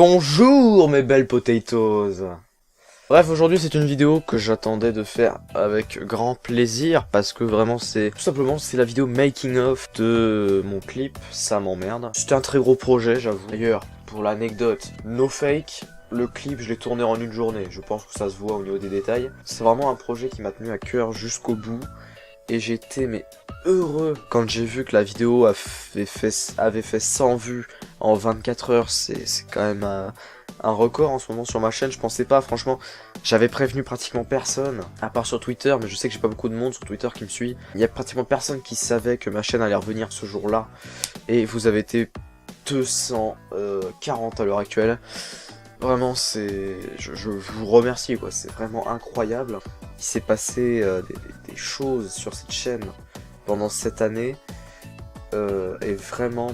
Bonjour mes belles potatoes. Bref, aujourd'hui c'est une vidéo que j'attendais de faire avec grand plaisir parce que vraiment c'est tout simplement c'est la vidéo making of de mon clip Ça m'emmerde. C'était un très gros projet, j'avoue. D'ailleurs, pour l'anecdote, no fake, le clip je l'ai tourné en une journée. Je pense que ça se voit au niveau des détails. C'est vraiment un projet qui m'a tenu à cœur jusqu'au bout et j'étais mais heureux quand j'ai vu que la vidéo avait fait 100 vues en 24 heures. C'est quand même un record en ce moment sur ma chaîne. Je pensais pas, franchement. J'avais prévenu pratiquement personne, à part sur Twitter, mais je sais que j'ai pas beaucoup de monde sur Twitter qui me suit. Il y a pratiquement personne qui savait que ma chaîne allait revenir ce jour-là. Et vous avez été 240 à l'heure actuelle. Vraiment, je vous remercie, quoi. C'est vraiment incroyable. Il s'est passé des choses sur cette chaîne pendant cette année. Et vraiment,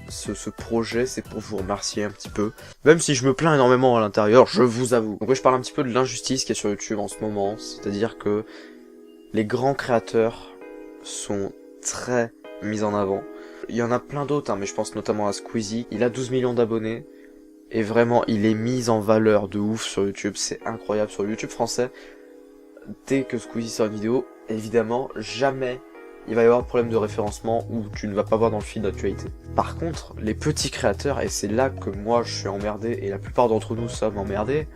ce projet, c'est pour vous remercier un petit peu. Même si je me plains énormément à l'intérieur, je vous avoue. Donc oui, je parle un petit peu de l'injustice qu'il y a sur YouTube en ce moment. C'est-à-dire que les grands créateurs sont très mis en avant. Il y en a plein d'autres, hein, mais je pense notamment à Squeezie. Il a 12 millions d'abonnés. Et vraiment, il est mis en valeur de ouf sur YouTube. C'est incroyable. Sur YouTube français, dès que Squeezie sort une vidéo, évidemment, jamais il va y avoir de problème de référencement où tu ne vas pas voir dans le fil d'actualité. Par contre, les petits créateurs, et c'est là que moi je suis emmerdé, et la plupart d'entre nous sommes emmerdés,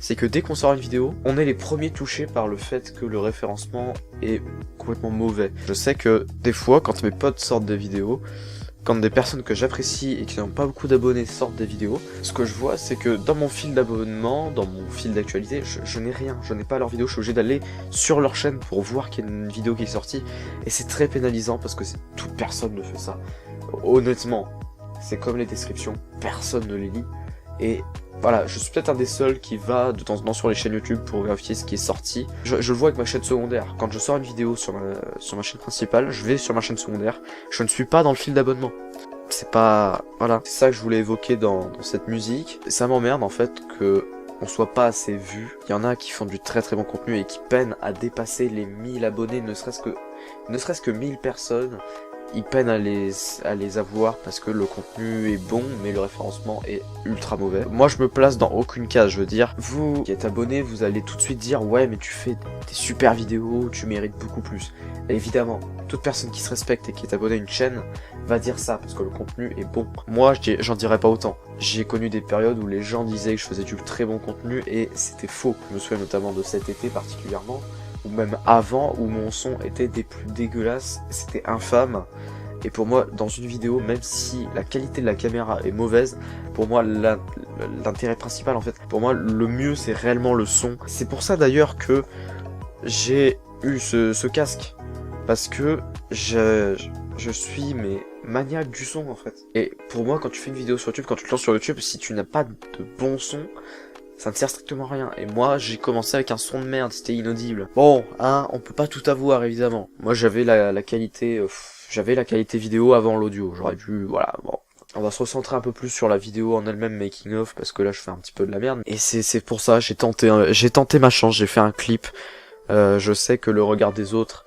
c'est que dès qu'on sort une vidéo, on est les premiers touchés par le fait que le référencement est complètement mauvais. Je sais que des fois, quand mes potes sortent des vidéos, quand des personnes que j'apprécie et qui n'ont pas beaucoup d'abonnés sortent des vidéos, ce que je vois c'est que dans mon fil d'abonnement, dans mon fil d'actualité, je n'ai rien, je n'ai pas leur vidéo, je suis obligé d'aller sur leur chaîne pour voir qu'il y a une vidéo qui est sortie, et c'est très pénalisant parce que toute personne ne fait ça. Honnêtement, c'est comme les descriptions, personne ne les lit, et voilà, je suis peut-être un des seuls qui va de temps en temps sur les chaînes YouTube pour vérifier ce qui est sorti. Je le vois avec ma chaîne secondaire. Quand je sors une vidéo sur ma chaîne principale, je vais sur ma chaîne secondaire. Je ne suis pas dans le fil d'abonnement. C'est pas... Voilà. C'est ça que je voulais évoquer dans cette musique. Ça m'emmerde en fait que on soit pas assez vu. Il y en a qui font du très très bon contenu et qui peinent à dépasser les 1000 abonnés, ne serait-ce que 1000 personnes. Ils peinent à les avoir parce que le contenu est bon mais le référencement est ultra mauvais. Moi je me place dans aucune case, je veux dire, vous qui êtes abonné, vous allez tout de suite dire ouais mais tu fais des super vidéos, tu mérites beaucoup plus. Et évidemment, toute personne qui se respecte et qui est abonnée à une chaîne va dire ça parce que le contenu est bon. Moi j'en dirais pas autant. J'ai connu des périodes où les gens disaient que je faisais du très bon contenu et c'était faux. Je me souviens notamment de cet été particulièrement, ou même avant, où mon son était des plus dégueulasses, c'était infâme. Et pour moi, dans une vidéo, même si la qualité de la caméra est mauvaise, pour moi, l'intérêt principal, en fait, pour moi, le mieux, c'est réellement le son. C'est pour ça, d'ailleurs, que j'ai eu ce casque. Parce que je suis, mais maniaque du son, en fait. Et pour moi, quand tu fais une vidéo sur YouTube, quand tu te lances sur YouTube, si tu n'as pas de bon son, ça ne sert strictement à rien. Et moi, j'ai commencé avec un son de merde, c'était inaudible. Bon, hein, on peut pas tout avoir, évidemment. Moi, j'avais la qualité... j'avais la qualité vidéo avant l'audio. J'aurais dû... Voilà, bon. On va se recentrer un peu plus sur la vidéo en elle-même, making of, parce que là, je fais un petit peu de la merde. Et c'est pour ça, j'ai tenté ma chance, j'ai fait un clip. Je sais que le regard des autres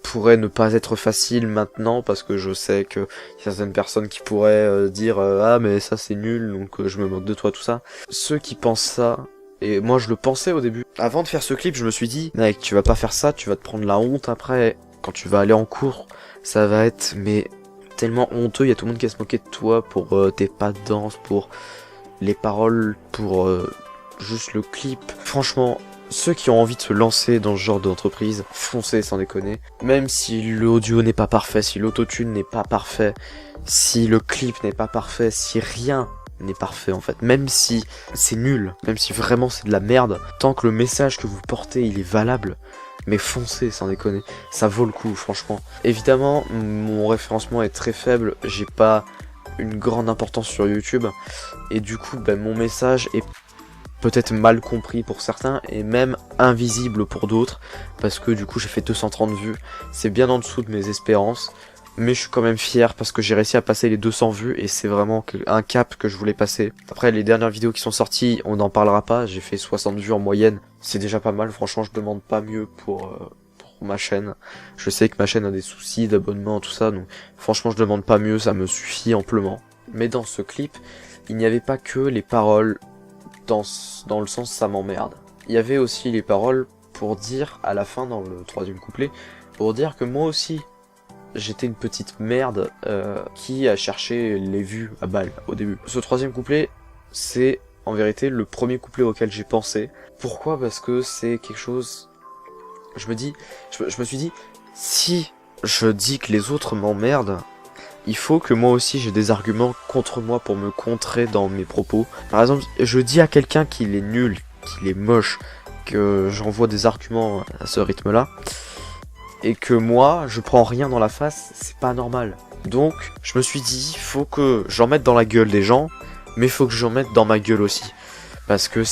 pourrait ne pas être facile maintenant, parce que je sais que y a certaines personnes qui pourraient dire ah mais ça c'est nul, donc je me moque de toi, tout ça. Ceux qui pensent ça, et moi je le pensais au début, avant de faire ce clip je me suis dit mec, tu vas pas faire ça, tu vas te prendre la honte après, quand tu vas aller en cours, ça va être mais tellement honteux, il y a tout le monde qui va se moquer de toi pour tes pas de danse, pour les paroles, pour juste le clip. Franchement, ceux qui ont envie de se lancer dans ce genre d'entreprise, foncez sans déconner. Même si l'audio n'est pas parfait, si l'autotune n'est pas parfait, si le clip n'est pas parfait, si rien n'est parfait en fait, même si c'est nul, même si vraiment c'est de la merde, tant que le message que vous portez il est valable, mais foncez sans déconner, ça vaut le coup franchement. Évidemment, mon référencement est très faible, j'ai pas une grande importance sur YouTube, et du coup mon message est peut-être mal compris pour certains et même invisible pour d'autres, parce que du coup j'ai fait 230 vues, c'est bien en dessous de mes espérances, mais je suis quand même fier parce que j'ai réussi à passer les 200 vues et c'est vraiment un cap que je voulais passer. Après les dernières vidéos qui sont sorties, on n'en parlera pas, j'ai fait 60 vues en moyenne, c'est déjà pas mal, franchement je demande pas mieux pour ma chaîne. Je sais que ma chaîne a des soucis d'abonnement, tout ça, donc franchement je demande pas mieux, ça me suffit amplement. Mais dans ce clip, il n'y avait pas que les paroles dans le sens ça m'emmerde. Il y avait aussi les paroles pour dire, à la fin dans le troisième couplet, pour dire que moi aussi, j'étais une petite merde qui a cherché les vues à balle au début. Ce troisième couplet, c'est en vérité le premier couplet auquel j'ai pensé. Pourquoi ? Parce que c'est quelque chose... Je me suis dit, si je dis que les autres m'emmerdent, il faut que moi aussi j'ai des arguments contre moi pour me contrer dans mes propos. Par exemple, je dis à quelqu'un qu'il est nul, qu'il est moche, que j'envoie des arguments à ce rythme-là, et que moi, je prends rien dans la face, c'est pas normal. Donc, je me suis dit, faut que j'en mette dans la gueule des gens, mais faut que j'en mette dans ma gueule aussi. Parce que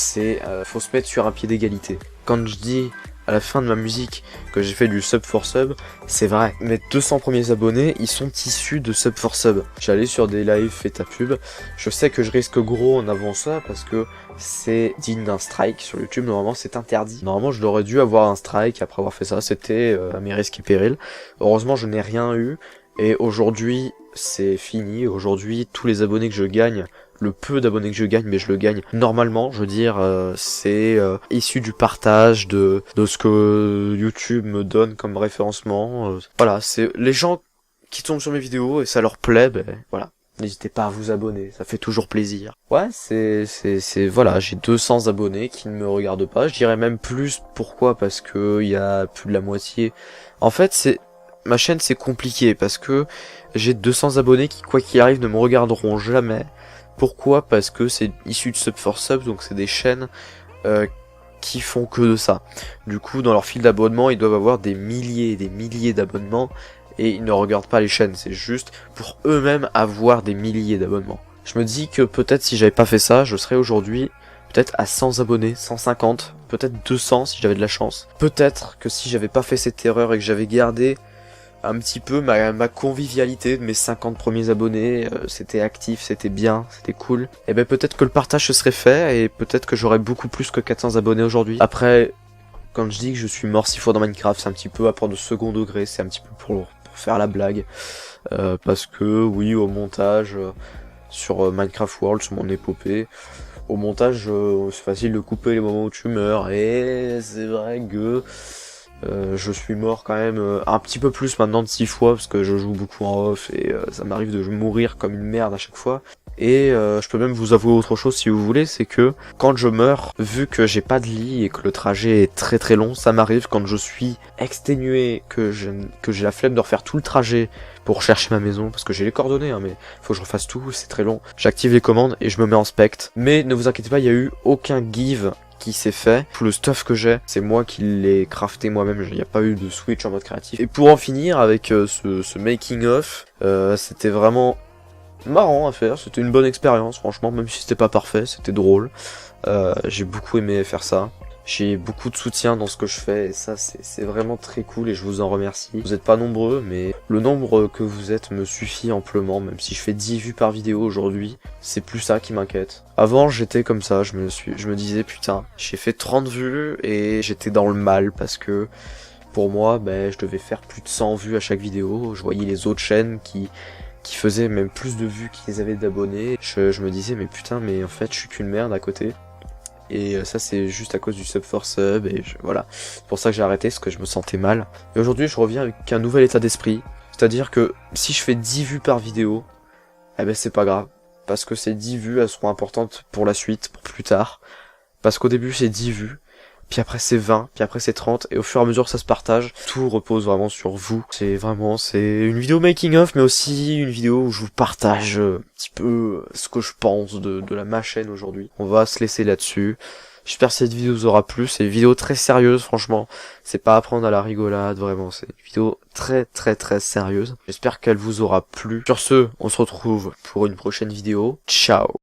faut se mettre sur un pied d'égalité. Quand je dis à la fin de ma musique que j'ai fait du sub for sub, c'est vrai. Mes 200 premiers abonnés, ils sont issus de sub for sub. J'allais sur des lives, fait ta pub. Je sais que je risque gros en avant ça parce que c'est digne d'un strike sur YouTube. Normalement, c'est interdit. Normalement, je l'aurais dû avoir un strike après avoir fait ça. C'était à mes risques et périls. Heureusement, je n'ai rien eu. Et aujourd'hui, c'est fini. Aujourd'hui, tous les abonnés que je gagne, le peu d'abonnés que je gagne, mais je le gagne normalement, je veux dire, c'est issu du partage de ce que YouTube me donne comme référencement. Voilà, c'est les gens qui tombent sur mes vidéos et ça leur plaît, ben voilà. N'hésitez pas à vous abonner, ça fait toujours plaisir. Ouais, voilà, j'ai 200 abonnés qui ne me regardent pas. Je dirais même plus. Pourquoi ? Parce que il y a plus de la moitié. En fait, ma chaîne, c'est compliqué parce que j'ai 200 abonnés qui, quoi qu'il arrive, ne me regarderont jamais. Pourquoi ? Parce que c'est issu de Sub for Sub, donc c'est des chaînes qui font que de ça. Du coup, dans leur fil d'abonnement, ils doivent avoir des milliers et des milliers d'abonnements, et ils ne regardent pas les chaînes, c'est juste pour eux-mêmes avoir des milliers d'abonnements. Je me dis que peut-être si j'avais pas fait ça, je serais aujourd'hui peut-être à 100 abonnés, 150, peut-être 200 si j'avais de la chance. Peut-être que si j'avais pas fait cette erreur et que j'avais gardé un petit peu ma convivialité de mes 50 premiers abonnés, c'était actif, c'était bien, c'était cool, et ben peut-être que le partage se serait fait, et peut-être que j'aurais beaucoup plus que 400 abonnés aujourd'hui. Après, quand je dis que je suis mort 6 fois dans Minecraft, c'est un petit peu à prendre de second degré, c'est un petit peu pour faire la blague, parce que oui, au montage, sur Minecraft World, sur mon épopée, au montage, c'est facile de couper les moments où tu meurs, et c'est vrai que je suis mort quand même un petit peu plus maintenant de 6 fois parce que je joue beaucoup en off et ça m'arrive de mourir comme une merde à chaque fois. Et je peux même vous avouer autre chose si vous voulez, c'est que quand je meurs, vu que j'ai pas de lit et que le trajet est très très long, ça m'arrive quand je suis exténué, que j'ai la flemme de refaire tout le trajet pour chercher ma maison, parce que j'ai les coordonnées, hein, mais faut que je refasse tout, c'est très long. J'active les commandes et je me mets en spect. Mais ne vous inquiétez pas, il y a eu aucun give qui s'est fait. Tout le stuff que j'ai, c'est moi qui l'ai crafté moi-même, il n'y a pas eu de switch en mode créatif. Et pour en finir avec ce making of, c'était vraiment marrant à faire, c'était une bonne expérience franchement, même si c'était pas parfait, c'était drôle. J'ai beaucoup aimé faire ça. J'ai beaucoup de soutien dans ce que je fais et ça c'est vraiment très cool et je vous en remercie. Vous êtes pas nombreux mais le nombre que vous êtes me suffit amplement, même si je fais 10 vues par vidéo aujourd'hui, c'est plus ça qui m'inquiète. Avant j'étais comme ça, je me disais putain, j'ai fait 30 vues et j'étais dans le mal parce que pour moi je devais faire plus de 100 vues à chaque vidéo. Je voyais les autres chaînes qui faisaient même plus de vues qu'ils avaient d'abonnés. Je me disais mais putain, mais en fait je suis qu'une merde à côté. Et ça c'est juste à cause du sub for sub et voilà. C'est pour ça que j'ai arrêté, parce que je me sentais mal. Et aujourd'hui je reviens avec un nouvel état d'esprit. C'est-à-dire que si je fais 10 vues par vidéo, c'est pas grave. Parce que ces 10 vues elles seront importantes pour la suite, pour plus tard. Parce qu'au début c'est 10 vues. Puis après c'est 20, puis après c'est 30, et au fur et à mesure ça se partage, tout repose vraiment sur vous. C'est une vidéo making of, mais aussi une vidéo où je vous partage un petit peu ce que je pense de ma chaîne aujourd'hui. On va se laisser là-dessus. J'espère que cette vidéo vous aura plu, c'est une vidéo très sérieuse franchement, c'est pas à prendre à la rigolade, vraiment, c'est une vidéo très très très sérieuse. J'espère qu'elle vous aura plu. Sur ce, on se retrouve pour une prochaine vidéo. Ciao.